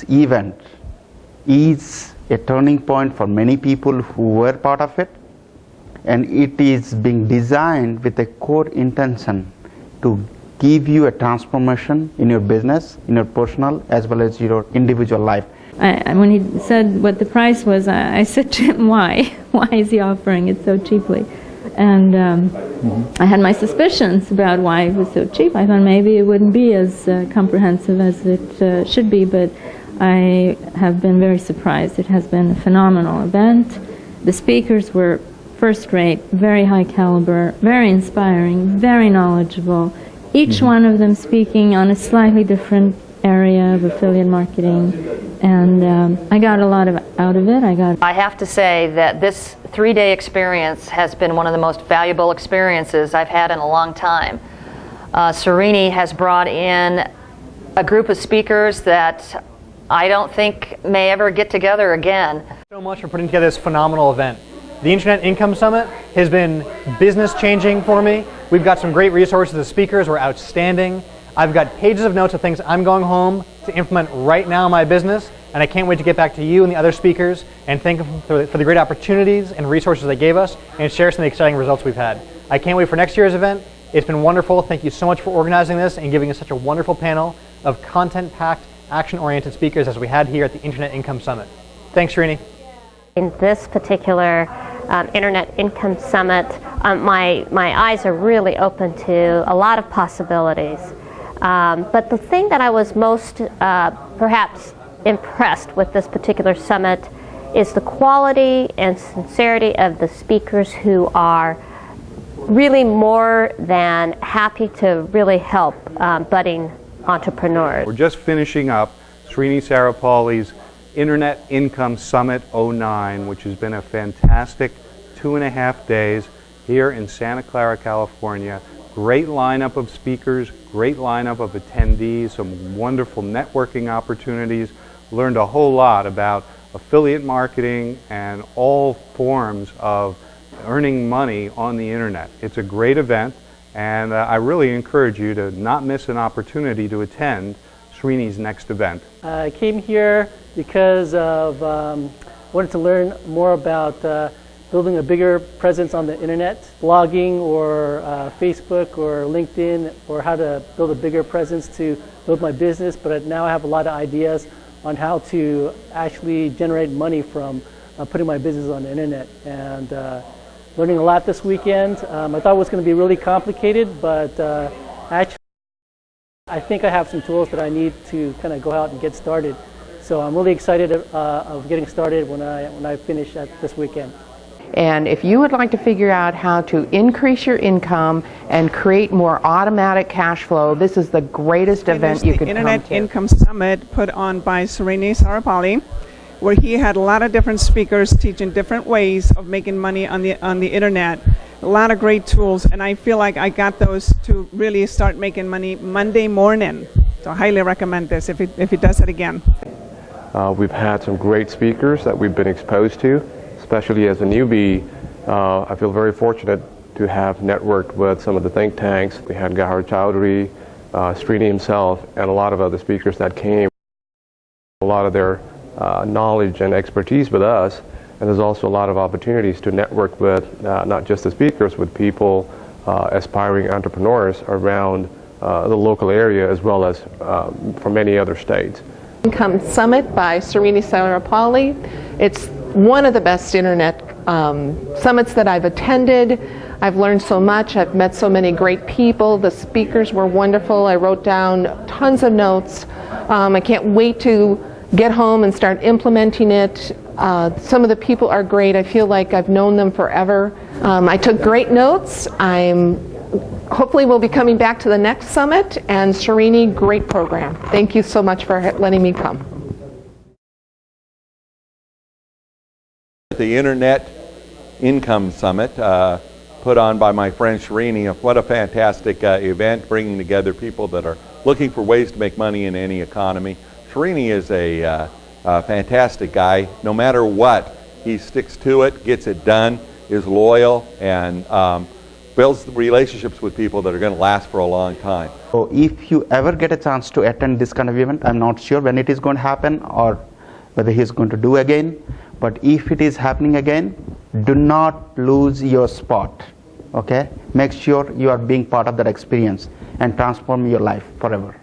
event is a turning point for many people who were part of it, and it is being designed with a core intention to give you a transformation in your business, in your personal as well as your individual life. When he said what the price was, I said to him, why? Why is he offering it so cheaply? And I had my suspicions about why it was so cheap. I thought maybe it wouldn't be as comprehensive as it should be, but I have been very surprised. It has been a phenomenal event. The speakers were first rate, very high caliber, very inspiring, very knowledgeable, each one of them speaking on a slightly different area of affiliate marketing, and I got a lot out of it. I have to say that this 3-day experience has been one of the most valuable experiences I've had in a long time. Srini has brought in a group of speakers that I don't think may ever get together again. So much for putting together this phenomenal event. The Internet Income Summit has been business changing for me. We've got some great resources. The speakers were outstanding. I've got pages of notes of things I'm going home to implement right now in my business, and I can't wait to get back to you and the other speakers and thank them for the great opportunities and resources they gave us and share some of the exciting results we've had. I can't wait for next year's event. It's been wonderful. Thank you so much for organizing this and giving us such a wonderful panel of content-packed, action-oriented speakers as we had here at the Internet Income Summit. Thanks, Srini. In this particular Internet Income Summit, my eyes are really open to a lot of possibilities. But the thing that I was most perhaps impressed with this particular summit is the quality and sincerity of the speakers who are really more than happy to really help budding entrepreneurs. We're just finishing up Srini Sarapalli's Internet Income Summit 09, which has been a fantastic 2.5 days here in Santa Clara, California. Great lineup of speakers, great lineup of attendees, some wonderful networking opportunities. Learned a whole lot about affiliate marketing and all forms of earning money on the internet. It's a great event, and I really encourage you to not miss an opportunity to attend Srini's next event. I came here because of wanted to learn more about building a bigger presence on the internet, blogging or Facebook or LinkedIn, or how to build a bigger presence to build my business. But now I have a lot of ideas on how to actually generate money from putting my business on the internet. And learning a lot this weekend. I thought it was going to be really complicated, but actually I think I have some tools that I need to kind of go out and get started. So I'm really excited of getting started when I finish this weekend. And if you would like to figure out how to increase your income and create more automatic cash flow, this is the greatest event you could come to. The Internet Income Summit put on by Srini Sarapalli, where he had a lot of different speakers teaching different ways of making money on the internet. A lot of great tools, and I feel like I got those to really start making money Monday morning. So I highly recommend this if he does it again. We've had some great speakers that we've been exposed to, especially as a newbie. I feel very fortunate to have networked with some of the think tanks. We had Gahar Chowdhury, Srini himself, and a lot of other speakers that came. A lot of their knowledge and expertise with us, and there's also a lot of opportunities to network with not just the speakers, with people, aspiring entrepreneurs around the local area as well as from many other states. Income Summit by Srini Sarapalli. It's one of the best internet summits that I've attended. I've learned so much. I've met so many great people. The speakers were wonderful. I wrote down tons of notes. I can't wait to get home and start implementing it. Some of the people are great. I feel like I've known them forever. I took great notes. Hopefully we'll be coming back to the next summit, and Srini, great program. Thank you so much for letting me come. The Internet Income Summit put on by my friend Srini. What a fantastic event, bringing together people that are looking for ways to make money in any economy. Srini is a fantastic guy. No matter what, he sticks to it, gets it done, is loyal, and builds relationships with people that are going to last for a long time. So if you ever get a chance to attend this kind of event, I'm not sure when it is going to happen or whether he's going to do again, but if it is happening again, do not lose your spot, okay? Make sure you are being part of that experience and transform your life forever.